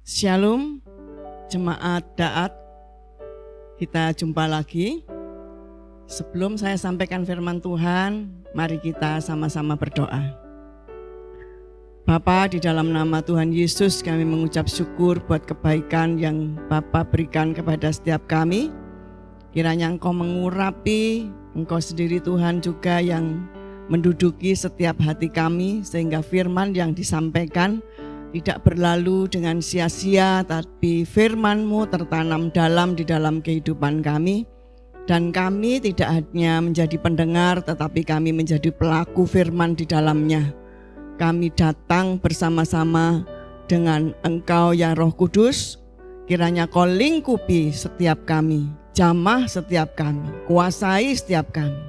Shalom, jemaat Daat, kita jumpa lagi. Sebelum saya sampaikan firman Tuhan, mari kita sama-sama berdoa. Bapa, di dalam nama Tuhan Yesus kami mengucap syukur buat kebaikan yang Bapa berikan kepada setiap kami. Kiranya Engkau mengurapi, Engkau sendiri Tuhan juga yang menduduki setiap hati kami, sehingga firman yang disampaikan tidak berlalu dengan sia-sia, tapi firman-Mu tertanam dalam di dalam kehidupan kami. Dan kami tidak hanya menjadi pendengar, tetapi kami menjadi pelaku firman di dalamnya. Kami datang bersama-sama dengan Engkau yang Roh Kudus. Kiranya Kau lingkupi setiap kami, jamah setiap kami, kuasai setiap kami.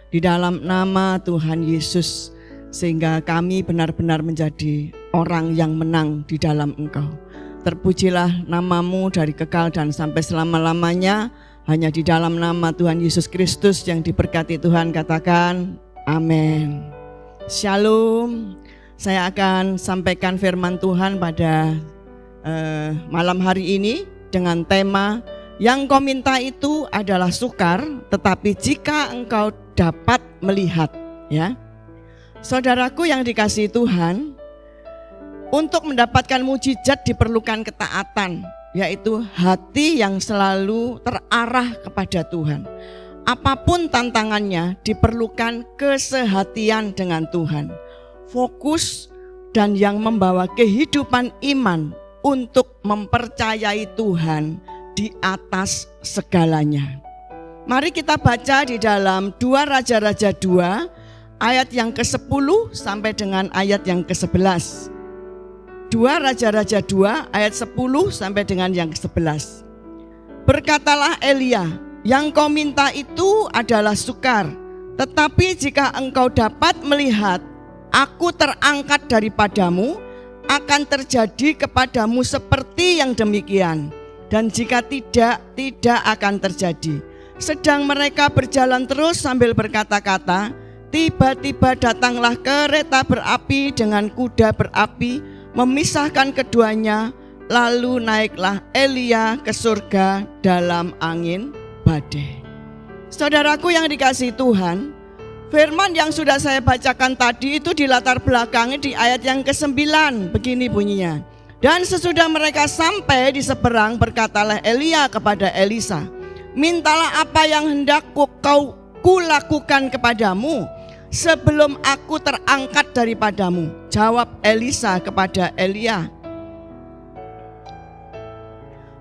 Di dalam nama Tuhan Yesus, sehingga kami benar-benar menjadi orang yang menang di dalam Engkau. Terpujilah nama-Mu dari kekal dan sampai selama-lamanya. Hanya di dalam nama Tuhan Yesus Kristus yang diberkati Tuhan, katakan amin. Shalom. Saya akan sampaikan firman Tuhan pada malam hari ini dengan tema yang Kau minta itu adalah sukar, tetapi jika engkau dapat melihat, ya. Saudaraku yang dikasihi Tuhan, untuk mendapatkan mujizat diperlukan ketaatan, yaitu hati yang selalu terarah kepada Tuhan. Apapun tantangannya diperlukan kesehatian dengan Tuhan, fokus dan yang membawa kehidupan iman untuk mempercayai Tuhan di atas segalanya. Mari kita baca di dalam 2 Raja-Raja 2 ayat yang ke-10 sampai dengan ayat yang ke-11. 2 Raja-Raja 2 ayat 10 sampai dengan yang ke-11. Berkatalah Elia, yang kau minta itu adalah sukar, tetapi jika engkau dapat melihat, aku terangkat daripadamu, akan terjadi kepadamu seperti yang demikian. Dan jika tidak akan terjadi. Sedang mereka berjalan terus sambil berkata-kata, tiba-tiba datanglah kereta berapi dengan kuda berapi, memisahkan keduanya, lalu naiklah Elia ke surga dalam angin badai. Saudaraku yang dikasihi Tuhan, firman yang sudah saya bacakan tadi itu dilatar belakangi di ayat yang ke-9, begini bunyinya. Dan sesudah mereka sampai di seberang, berkatalah Elia kepada Elisa, mintalah apa yang hendak kulakukan kepadamu sebelum aku terangkat daripadamu. Jawab Elisa kepada Elia,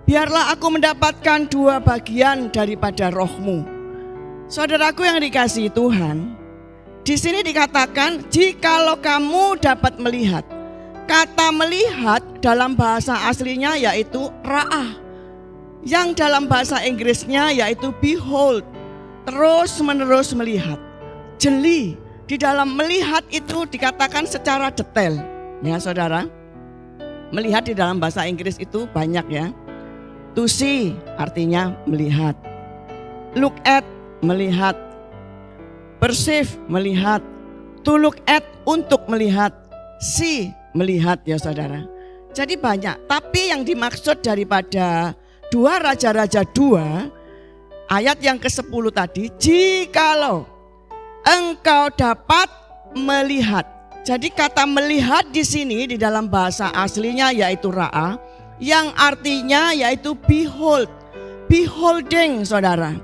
biarlah aku mendapatkan 2 bagian daripada rohmu. Saudaraku yang dikasihi Tuhan, di sini dikatakan jikalau kamu dapat melihat. Kata melihat dalam bahasa aslinya yaitu ra'ah, yang dalam bahasa Inggrisnya yaitu behold, terus menerus melihat, jeli. Di dalam melihat itu dikatakan secara detail, ya saudara. Melihat di dalam bahasa Inggris itu banyak, ya. To see artinya melihat, look at melihat, perceive melihat, to look at untuk melihat, see melihat, ya saudara. Jadi banyak, tapi yang dimaksud daripada 2 Raja-Raja 2 ayat yang ke-10 tadi, jikalau engkau dapat melihat. Jadi kata melihat di sini di dalam bahasa aslinya yaitu ra'ah, yang artinya yaitu behold, beholding, saudara.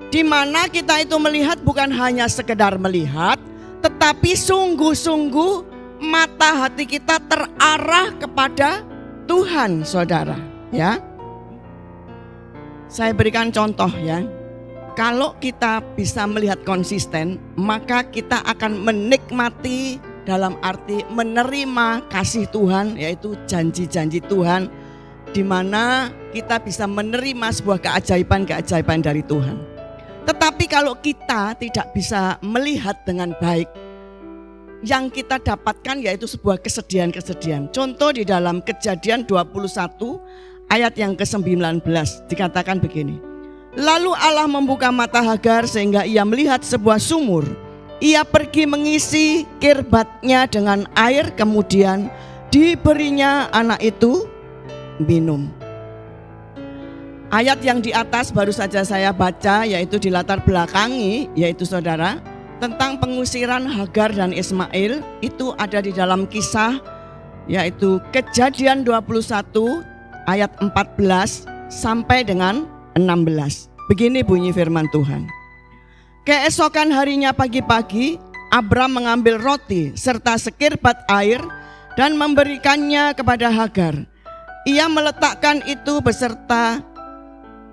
Di mana kita itu melihat bukan hanya sekedar melihat, tetapi sungguh-sungguh mata hati kita terarah kepada Tuhan, saudara, ya. Saya berikan contoh, ya. Kalau kita bisa melihat konsisten, maka kita akan menikmati, dalam arti menerima kasih Tuhan, yaitu janji-janji Tuhan, di mana kita bisa menerima sebuah keajaiban-keajaiban dari Tuhan. Tetapi kalau kita tidak bisa melihat dengan baik, yang kita dapatkan yaitu sebuah kesedihan-kesedihan. Contoh di dalam Kejadian 21 ayat yang ke-19 dikatakan begini. Lalu Allah membuka mata Hagar sehingga ia melihat sebuah sumur. Ia pergi mengisi kirbatnya dengan air, kemudian diberinya anak itu minum. Ayat yang di atas baru saja saya baca, yaitu di latar belakangi, yaitu saudara, tentang pengusiran Hagar dan Ismail, itu ada di dalam Kisah, yaitu Kejadian 21 ayat 14 sampai dengan 16. Begini bunyi firman Tuhan. Keesokan harinya pagi-pagi, Abram mengambil roti serta sekirbat air dan memberikannya kepada Hagar. Ia meletakkan itu beserta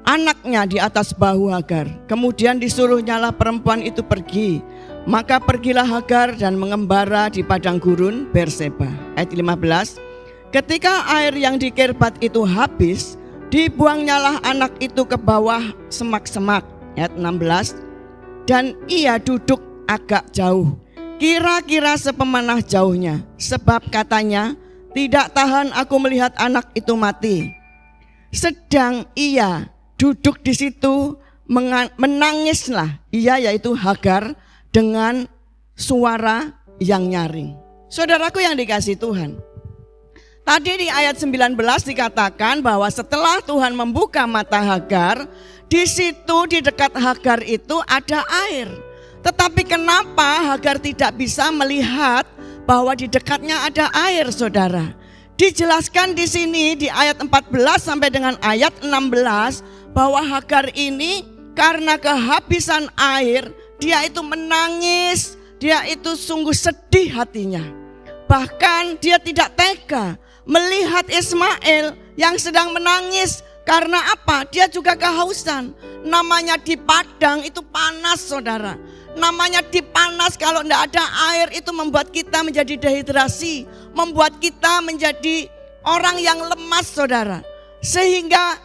anaknya di atas bahu Hagar. Kemudian disuruhnyalah perempuan itu pergi. Maka pergilah Hagar dan mengembara di padang gurun Berseba. Ayat 15. Ketika air yang dikirbat itu habis, dibuangnyalah anak itu ke bawah semak-semak. Ayat 16. Dan ia duduk agak jauh, kira-kira sepemanah jauhnya, sebab katanya, tidak tahan aku melihat anak itu mati. Sedang ia duduk di situ, menangislah ia, yaitu Hagar, dengan suara yang nyaring. Saudaraku yang dikasihi Tuhan, tadi di ayat 19 dikatakan bahwa setelah Tuhan membuka mata Hagar, di situ di dekat Hagar itu ada air. Tetapi kenapa Hagar tidak bisa melihat bahwa di dekatnya ada air, saudara? Dijelaskan di sini di ayat 14 sampai dengan ayat 16 bahwa Hagar ini karena kehabisan air, dia itu menangis, dia itu sungguh sedih hatinya. Bahkan dia tidak tega melihat Ismail yang sedang menangis. Karena apa? Dia juga kehausan. Namanya di padang itu panas, saudara. Namanya di panas, kalau tidak ada air itu membuat kita menjadi dehidrasi, membuat kita menjadi orang yang lemas, saudara. Sehingga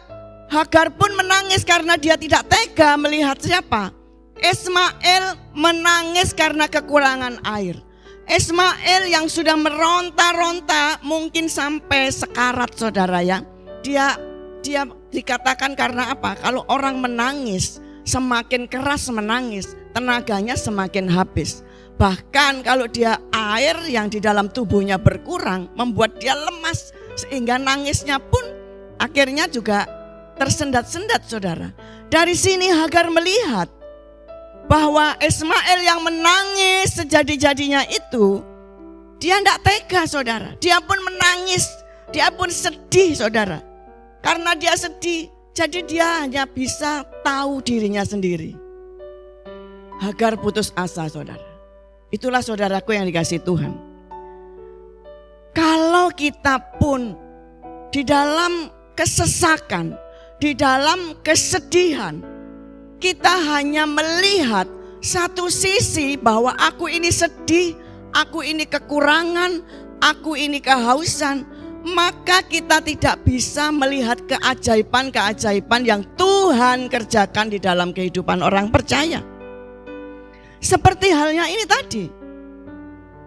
Hagar pun menangis karena dia tidak tega melihat siapa? Ismail menangis karena kekurangan air. Ismail yang sudah meronta-ronta mungkin sampai sekarat, saudara ya. Dia dikatakan karena apa? Kalau orang menangis, semakin keras menangis, tenaganya semakin habis. Bahkan kalau dia air yang di dalam tubuhnya berkurang, membuat dia lemas, sehingga nangisnya pun akhirnya juga tersendat-sendat, saudara. Dari sini Hagar melihat bahwa Ismail yang menangis sejadi-jadinya itu, dia tidak tega, saudara. Dia pun menangis, dia pun sedih, saudara. Karena dia sedih, jadi dia hanya bisa tahu dirinya sendiri. Hagar putus asa, saudara. Itulah saudaraku yang dikasihi Tuhan. Kalau kita pun di dalam kesesakan, di dalam kesedihan, kita hanya melihat satu sisi bahwa aku ini sedih, aku ini kekurangan, aku ini kehausan, maka kita tidak bisa melihat keajaiban-keajaiban yang Tuhan kerjakan di dalam kehidupan orang percaya. Seperti halnya ini tadi.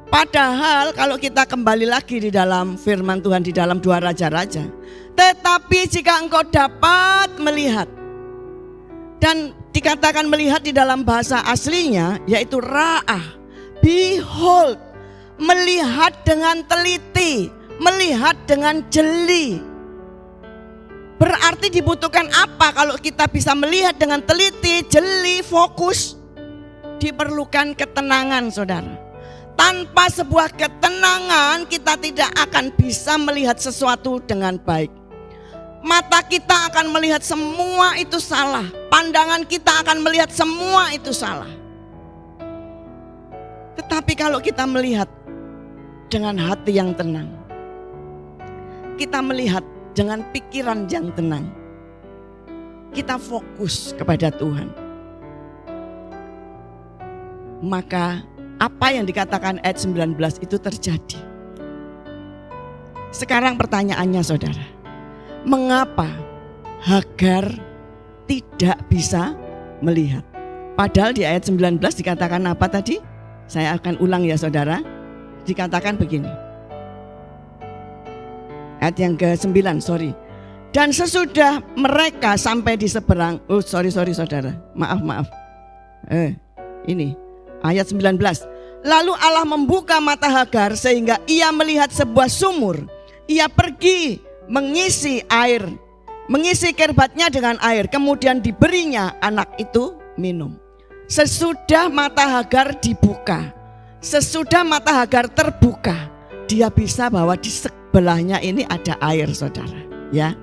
Padahal kalau kita kembali lagi di dalam firman Tuhan di dalam 2 Raja-Raja, tetapi jika engkau dapat melihat, dan dikatakan melihat di dalam bahasa aslinya yaitu ra'ah, behold, melihat dengan teliti, melihat dengan jeli. Berarti dibutuhkan apa kalau kita bisa melihat dengan teliti, jeli, fokus? Diperlukan ketenangan, saudara. Tanpa sebuah ketenangan kita tidak akan bisa melihat sesuatu dengan baik. Mata kita akan melihat semua itu salah. Pandangan kita akan melihat semua itu salah. Tetapi kalau kita melihat dengan hati yang tenang, kita melihat dengan pikiran yang tenang, kita fokus kepada Tuhan, maka apa yang dikatakan ayat 19 itu terjadi. Sekarang pertanyaannya, saudara, mengapa Hagar tidak bisa melihat? Padahal di ayat 19 dikatakan apa tadi? Saya akan ulang ya, saudara. Dikatakan begini. Ayat yang ke-9, sorry. Dan sesudah mereka sampai di seberang, sorry saudara, maaf. Ini ayat 19. Lalu Allah membuka mata Hagar sehingga ia melihat sebuah sumur. Ia pergi mengisi air, mengisi kirbatnya dengan air, kemudian diberinya anak itu minum. Sesudah mata Hagar dibuka, sesudah mata Hagar terbuka, dia bisa bahwa di sebelahnya ini ada air, saudara. Ya,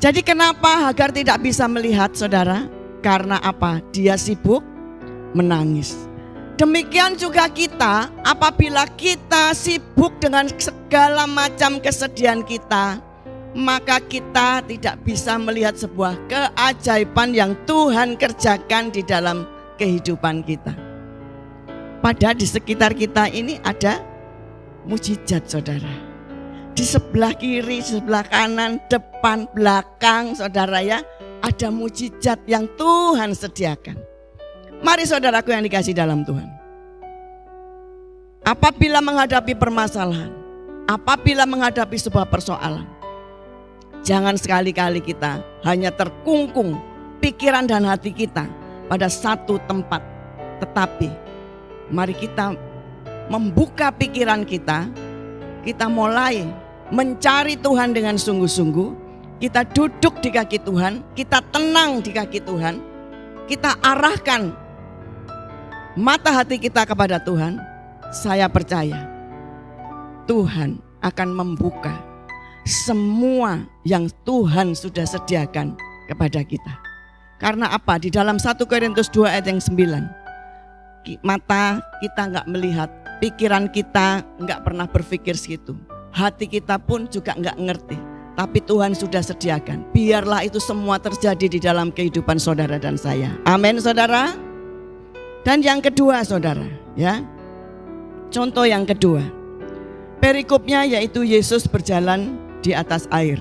jadi kenapa Hagar tidak bisa melihat, saudara? Karena apa? Dia sibuk menangis. Demikian juga kita, apabila kita sibuk dengan segala macam kesedihan kita, maka kita tidak bisa melihat sebuah keajaiban yang Tuhan kerjakan di dalam kehidupan kita. Padahal di sekitar kita ini ada mujizat, saudara. Di sebelah kiri, sebelah kanan, depan, belakang, saudara ya, ada mujizat yang Tuhan sediakan. Mari saudaraku yang dikasihi dalam Tuhan, apabila menghadapi permasalahan, apabila menghadapi sebuah persoalan, jangan sekali-kali kita hanya terkungkung pikiran dan hati kita pada satu tempat. Tetapi mari kita membuka pikiran kita, kita mulai mencari Tuhan dengan sungguh-sungguh. Kita duduk di kaki Tuhan, kita tenang di kaki Tuhan, kita arahkan mata hati kita kepada Tuhan. Saya percaya Tuhan akan membuka semua yang Tuhan sudah sediakan kepada kita. Karena apa? Di dalam 1 Korintus 2 ayat yang 9, mata kita enggak melihat, pikiran kita enggak pernah berpikir segitu, hati kita pun juga enggak ngerti, tapi Tuhan sudah sediakan. Biarlah itu semua terjadi di dalam kehidupan saudara dan saya. Amin, saudara. Dan yang kedua, saudara, ya, contoh yang kedua, perikopnya yaitu Yesus berjalan di atas air.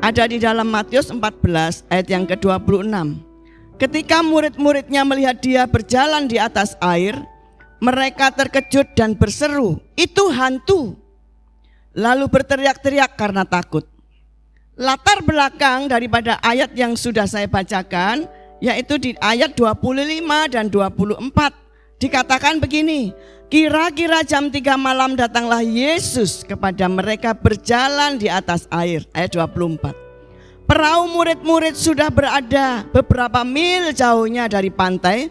Ada di dalam Matius 14 ayat yang ke-26. Ketika murid-muridnya melihat dia berjalan di atas air, mereka terkejut dan berseru, "Itu hantu!" Lalu berteriak-teriak karena takut. Latar belakang daripada ayat yang sudah saya bacakan, yaitu di ayat 25 dan 24, dikatakan begini, kira-kira jam 3 malam datanglah Yesus kepada mereka berjalan di atas air. Ayat 24. Perahu murid-murid sudah berada beberapa mil jauhnya dari pantai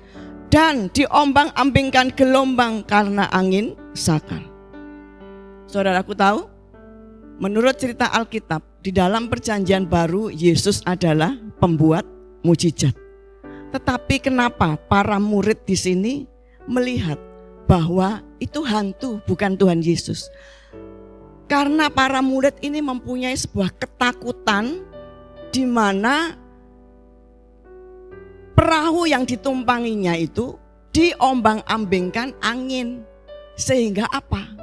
dan diombang-ambingkan gelombang karena angin sakal. Saudaraku tahu, menurut cerita Alkitab, di dalam perjanjian baru Yesus adalah pembuat mujizat. Tetapi kenapa para murid di sini melihat bahwa itu hantu, bukan Tuhan Yesus? Karena para murid ini mempunyai sebuah ketakutan di mana perahu yang ditumpanginya itu diombang-ambingkan angin. Sehingga apa?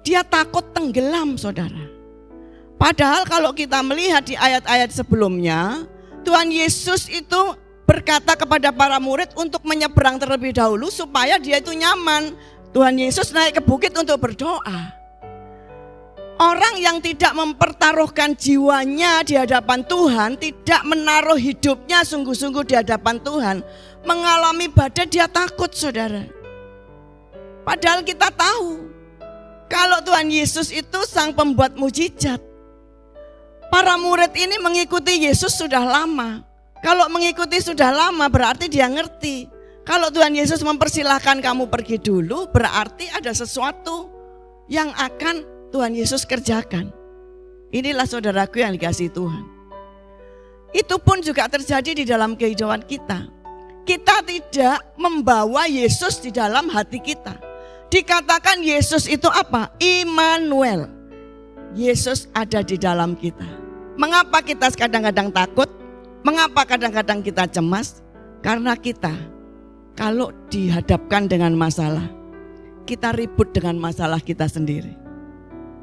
Dia takut tenggelam, saudara. Padahal kalau kita melihat di ayat-ayat sebelumnya, Tuhan Yesus itu berkata kepada para murid untuk menyeberang terlebih dahulu supaya dia itu nyaman. Tuhan Yesus naik ke bukit untuk berdoa. Orang yang tidak mempertaruhkan jiwanya di hadapan Tuhan, tidak menaruh hidupnya sungguh-sungguh di hadapan Tuhan, mengalami badai, dia takut, saudara. Padahal kita tahu kalau Tuhan Yesus itu sang pembuat mujizat. Para murid ini mengikuti Yesus sudah lama. Kalau mengikuti sudah lama berarti dia ngerti. Kalau Tuhan Yesus mempersilahkan kamu pergi dulu, berarti ada sesuatu yang akan Tuhan Yesus kerjakan. Inilah saudaraku yang dikasihi Tuhan. Itu pun juga terjadi di dalam kehidupan kita. Kita tidak membawa Yesus di dalam hati kita. Dikatakan Yesus itu apa? Immanuel. Yesus ada di dalam kita. Mengapa kita kadang-kadang takut? Mengapa kadang-kadang kita cemas? Karena kita kalau dihadapkan dengan masalah, kita ribut dengan masalah kita sendiri.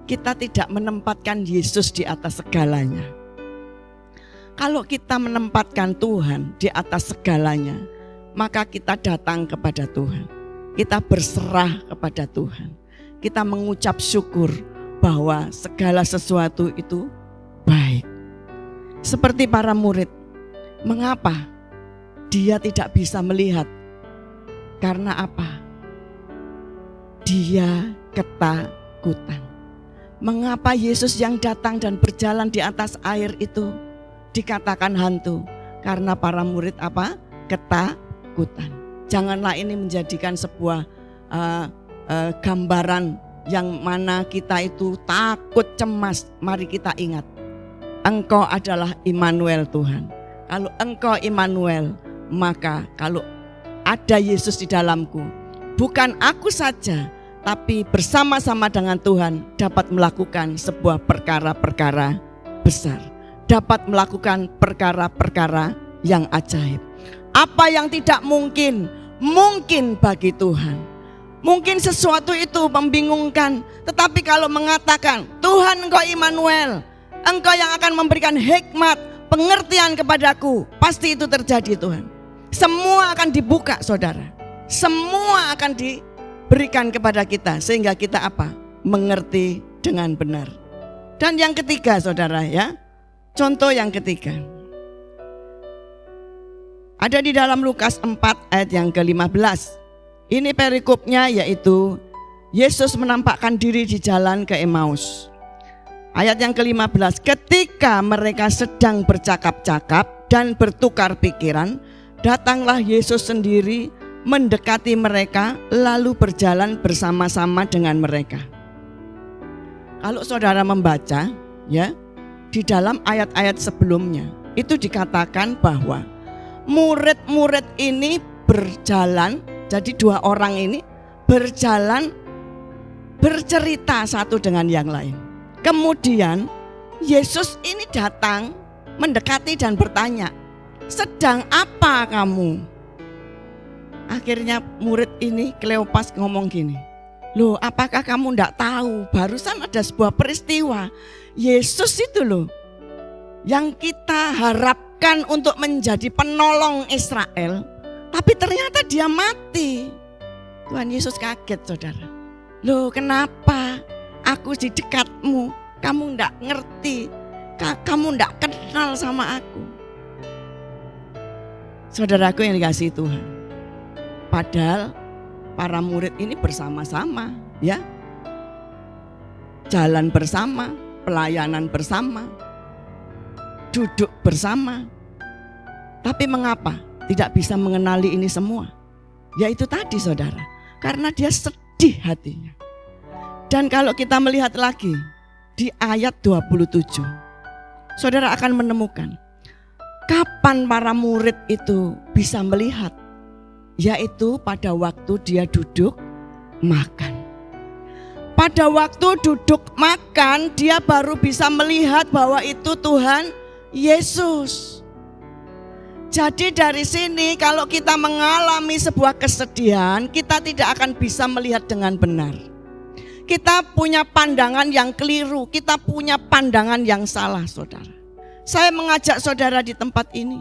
Kita tidak menempatkan Yesus di atas segalanya. Kalau kita menempatkan Tuhan di atas segalanya, maka kita datang kepada Tuhan. Kita berserah kepada Tuhan. Kita mengucap syukur bahwa segala sesuatu itu baik. Seperti para murid, mengapa dia tidak bisa melihat? Karena apa? Dia ketakutan. Mengapa Yesus yang datang dan berjalan di atas air itu dikatakan hantu? Karena para murid apa? Ketakutan. Janganlah ini menjadikan sebuah gambaran yang mana kita itu takut, cemas. Mari kita ingat, Engkau adalah Immanuel Tuhan. Kalau Engkau Immanuel, maka kalau ada Yesus di dalamku, bukan aku saja, tapi bersama-sama dengan Tuhan dapat melakukan sebuah perkara-perkara besar. Dapat melakukan perkara-perkara yang ajaib. Apa yang tidak mungkin, mungkin bagi Tuhan. Mungkin sesuatu itu membingungkan, tetapi kalau mengatakan, Tuhan Engkau Immanuel, Engkau yang akan memberikan hikmat, pengertian kepadaku, pasti itu terjadi Tuhan. Semua akan dibuka saudara. Semua akan diberikan kepada kita, sehingga kita apa? Mengerti dengan benar. Dan yang ketiga saudara ya, contoh yang ketiga. Ada di dalam Lukas 4 ayat yang ke-15. Ini perikopnya, yaitu Yesus menampakkan diri di jalan ke Emmaus. Ayat yang ke-15, ketika mereka sedang bercakap-cakap dan bertukar pikiran, datanglah Yesus sendiri mendekati mereka lalu berjalan bersama-sama dengan mereka. Kalau saudara membaca ya, di dalam ayat-ayat sebelumnya itu dikatakan bahwa murid-murid ini berjalan, jadi dua orang ini berjalan bercerita satu dengan yang lain. Kemudian Yesus ini datang mendekati dan bertanya, sedang apa kamu? Akhirnya murid ini Kleopas ngomong gini, loh apakah kamu tidak tahu barusan ada sebuah peristiwa Yesus itu loh yang kita harapkan untuk menjadi penolong Israel, tapi ternyata dia mati. Tuhan Yesus kaget saudara. Loh kenapa aku di dekatmu, kamu tidak ngerti, kamu tidak kenal sama aku. Saudaraku yang dikasihi Tuhan, padahal para murid ini bersama-sama ya, jalan bersama, pelayanan bersama, duduk bersama. Tapi mengapa tidak bisa mengenali ini semua? Yaitu tadi saudara, karena dia sedih hatinya. Dan kalau kita melihat lagi di ayat 27, saudara akan menemukan kapan para murid itu bisa melihat, yaitu pada waktu dia duduk makan. Pada waktu duduk makan dia baru bisa melihat bahwa itu Tuhan Yesus. Jadi dari sini kalau kita mengalami sebuah kesedihan, kita tidak akan bisa melihat dengan benar. Kita punya pandangan yang keliru, kita punya pandangan yang salah saudara. Saya mengajak saudara di tempat ini,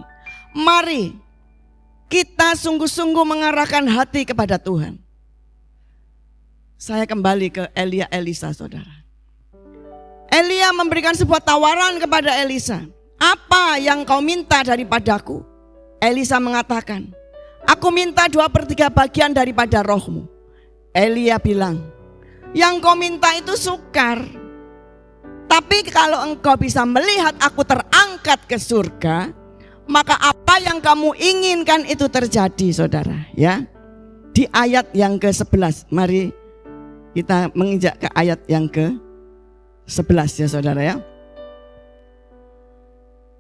mari kita sungguh-sungguh mengarahkan hati kepada Tuhan. Saya kembali ke Elia Elisa saudara. Elia memberikan sebuah tawaran kepada Elisa. Apa yang kau minta daripadaku? Elisa mengatakan, aku minta 2/3 bagian daripada rohmu. Elia bilang, yang kau minta itu sukar. Tapi kalau engkau bisa melihat aku terangkat ke surga, maka apa yang kamu inginkan itu terjadi saudara ya. Di ayat yang ke-11, mari kita menginjak ke ayat yang ke-11 ya saudara ya.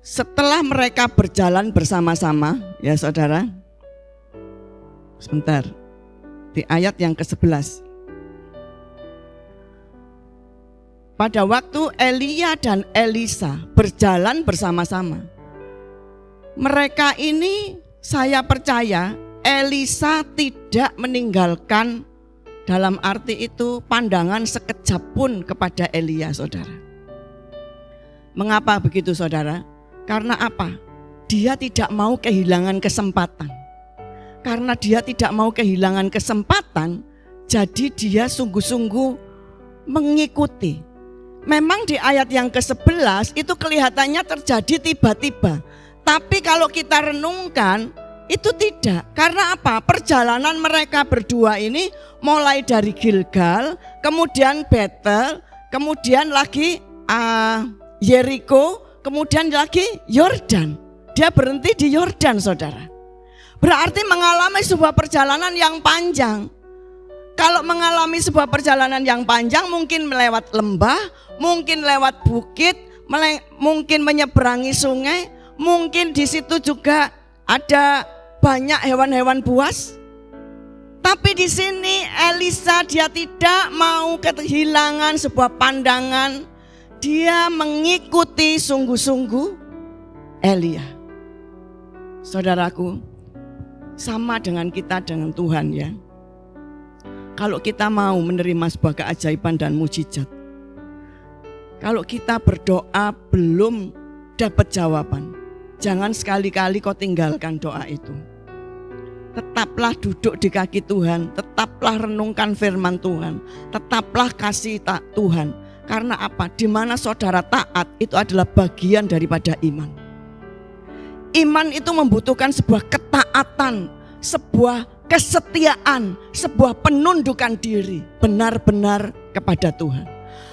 Setelah mereka berjalan bersama-sama ya saudara, sebentar, di ayat yang ke-11. Pada waktu Elia dan Elisa berjalan bersama-sama, mereka ini saya percaya Elisa tidak meninggalkan, dalam arti itu pandangan sekejap pun kepada Elia saudara. Mengapa begitu saudara? Karena apa? Dia tidak mau kehilangan kesempatan. Karena dia tidak mau kehilangan kesempatan, jadi dia sungguh-sungguh mengikuti. Memang di ayat yang ke-11 itu kelihatannya terjadi tiba-tiba. Tapi kalau kita renungkan itu tidak. Karena apa? Perjalanan mereka berdua ini mulai dari Gilgal, kemudian Betel, kemudian lagi Yeriko, kemudian lagi Yordan. Dia berhenti di Yordan, saudara. Berarti mengalami sebuah perjalanan yang panjang. Kalau mengalami sebuah perjalanan yang panjang, mungkin melewat lembah, mungkin lewat bukit, mungkin menyeberangi sungai, mungkin di situ juga ada banyak hewan-hewan buas. Tapi di sini Elisa dia tidak mau kehilangan sebuah pandangan. Dia mengikuti sungguh-sungguh Elia. Saudaraku, sama dengan kita dengan Tuhan ya. Kalau kita mau menerima sebuah keajaiban dan mujizat, kalau kita berdoa belum dapat jawaban, jangan sekali-kali kau tinggalkan doa itu. Tetaplah duduk di kaki Tuhan, tetaplah renungkan firman Tuhan, tetaplah kasih Tuhan. Karena apa? Di mana saudara taat itu adalah bagian daripada iman. Iman itu membutuhkan sebuah ketaatan, sebuah kesetiaan, sebuah penundukan diri benar-benar kepada Tuhan.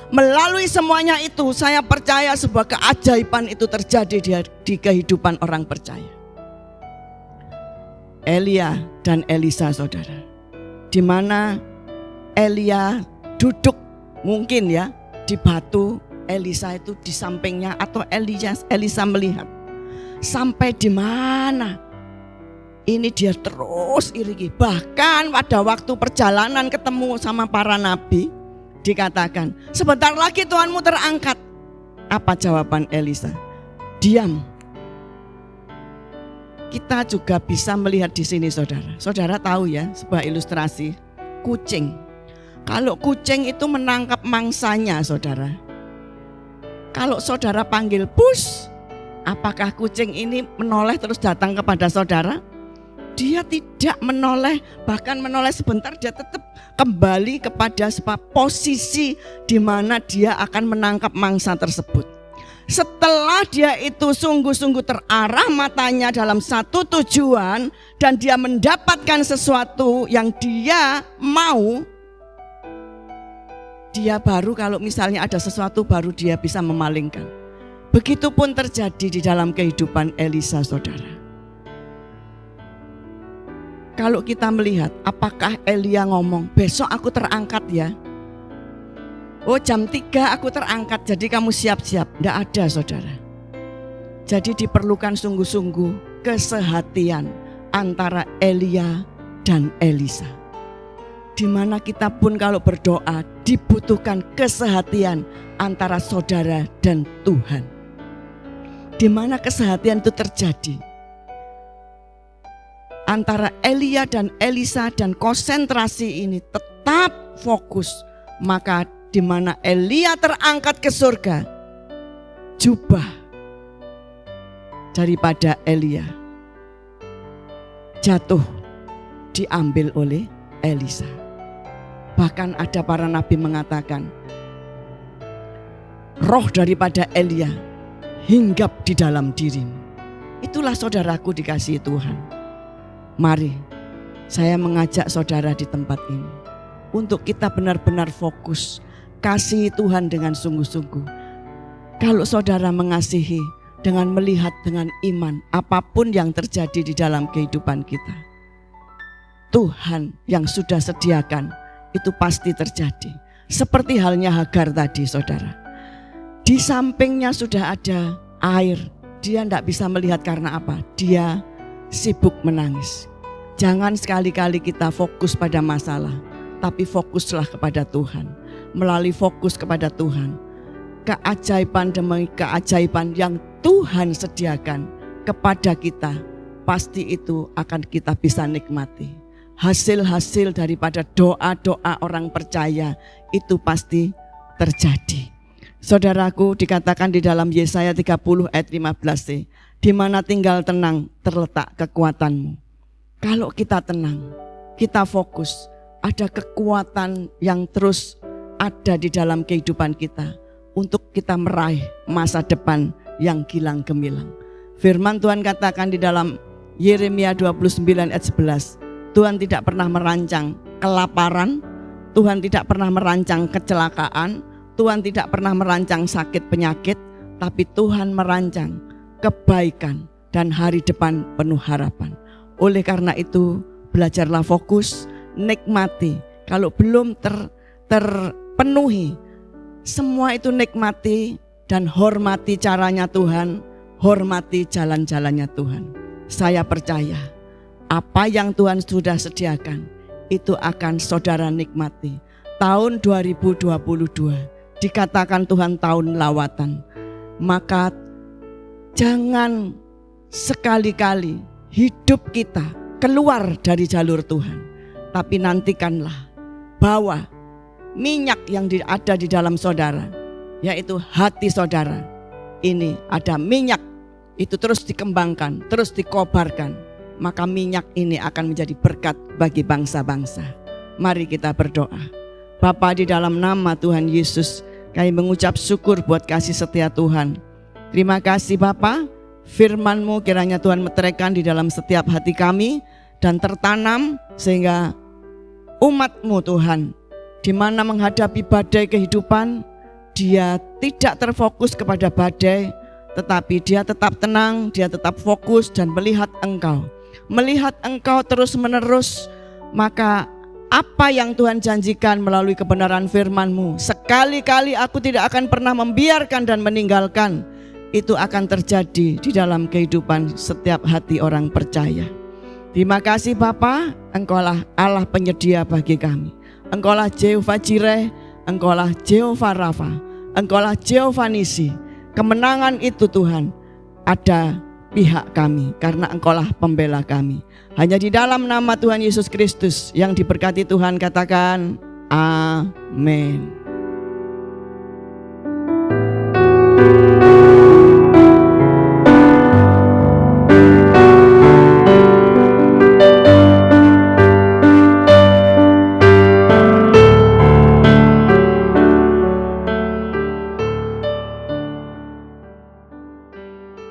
Melalui semuanya itu saya percaya sebuah keajaiban itu terjadi di kehidupan orang percaya. Elia dan Elisa, saudara, di mana Elia duduk mungkin ya di batu, Elisa itu di sampingnya, atau Elisa melihat sampai di mana ini dia terus iriki. Bahkan pada waktu perjalanan ketemu sama para nabi dikatakan, sebentar lagi Tuhanmu terangkat. Apa jawaban Elisa? Diam. Kita juga bisa melihat di sini, saudara. Saudara tahu ya, sebuah ilustrasi kucing. Kalau kucing itu menangkap mangsanya, saudara. Kalau saudara panggil pus, apakah kucing ini menoleh terus datang kepada saudara? Dia tidak menoleh, bahkan menoleh sebentar dia tetap kembali kepada sebuah posisi di mana dia akan menangkap mangsa tersebut. Setelah dia itu sungguh-sungguh terarah matanya dalam satu tujuan dan dia mendapatkan sesuatu yang dia mau, dia baru, kalau misalnya ada sesuatu baru dia bisa memalingkan. Begitupun terjadi di dalam kehidupan Elisa, saudara. Kalau kita melihat, apakah Elia ngomong, besok aku terangkat ya? Oh, jam 3 aku terangkat, jadi kamu siap-siap. Tidak ada, saudara. Jadi diperlukan sungguh-sungguh kesehatian antara Elia dan Elisa. Di mana kita pun kalau berdoa dibutuhkan kesehatian antara saudara dan Tuhan. Di mana kesehatian itu terjadi antara Elia dan Elisa, dan konsentrasi ini tetap fokus, maka di mana Elia terangkat ke surga, jubah daripada Elia jatuh diambil oleh Elisa. Bahkan ada para nabi mengatakan, roh daripada Elia hinggap di dalam dirimu. Itulah saudaraku dikasihi Tuhan. Mari saya mengajak saudara di tempat ini untuk kita benar-benar fokus, kasih Tuhan dengan sungguh-sungguh. Kalau saudara mengasihi dengan melihat dengan iman, apapun yang terjadi di dalam kehidupan kita, Tuhan yang sudah sediakan itu pasti terjadi. Seperti halnya Hagar tadi, saudara. Di sampingnya sudah ada air. Dia tidak bisa melihat karena apa? Dia sibuk menangis. Jangan sekali-kali kita fokus pada masalah, tapi fokuslah kepada Tuhan. Melalui fokus kepada Tuhan, keajaiban demi keajaiban yang Tuhan sediakan kepada kita, pasti itu akan kita bisa nikmati. Hasil-hasil daripada doa-doa orang percaya itu pasti terjadi. Saudaraku, dikatakan di dalam Yesaya 30 ayat 15, di mana tinggal tenang terletak kekuatanmu. Kalau kita tenang, kita fokus, ada kekuatan yang terus ada di dalam kehidupan kita untuk kita meraih masa depan yang gilang gemilang. Firman Tuhan katakan di dalam Yeremia 29 ayat 11, Tuhan tidak pernah merancang kelaparan, Tuhan tidak pernah merancang kecelakaan, Tuhan tidak pernah merancang sakit penyakit, tapi Tuhan merancang kebaikan dan hari depan penuh harapan. Oleh karena itu, belajarlah fokus, nikmati. Kalau belum terpenuhi, semua itu nikmati dan hormati caranya Tuhan, hormati jalan-jalannya Tuhan. Saya percaya apa yang Tuhan sudah sediakan itu akan saudara nikmati. Tahun 2022 dikatakan Tuhan tahun lawatan. Maka jangan sekali-kali hidup kita keluar dari jalur Tuhan. Tapi nantikanlah bahwa minyak yang ada di dalam saudara, yaitu hati saudara, ini ada minyak, itu terus dikembangkan, terus dikobarkan. Maka minyak ini akan menjadi berkat bagi bangsa-bangsa. Mari kita berdoa. Bapa, di dalam nama Tuhan Yesus, kami mengucap syukur buat kasih setia Tuhan. Terima kasih Bapa, firman-Mu kiranya Tuhan meteraikan di dalam setiap hati kami dan tertanam sehingga umat-Mu Tuhan, di mana menghadapi badai kehidupan, dia tidak terfokus kepada badai, tetapi dia tetap tenang, dia tetap fokus dan melihat Engkau. Melihat Engkau terus menerus, maka apa yang Tuhan janjikan melalui kebenaran firman-Mu, sekali-kali aku tidak akan pernah membiarkan dan meninggalkan, itu akan terjadi di dalam kehidupan setiap hati orang percaya. Terima kasih Bapa, Engkaulah Allah penyedia bagi kami. Engkaulah Jehovah Jireh, Engkaulah Jehovah Rafa, Engkaulah Jehovah Nisi. Kemenangan itu Tuhan ada pihak kami karena Engkaulah pembela kami. Hanya di dalam nama Tuhan Yesus Kristus yang diberkati Tuhan, katakan amin.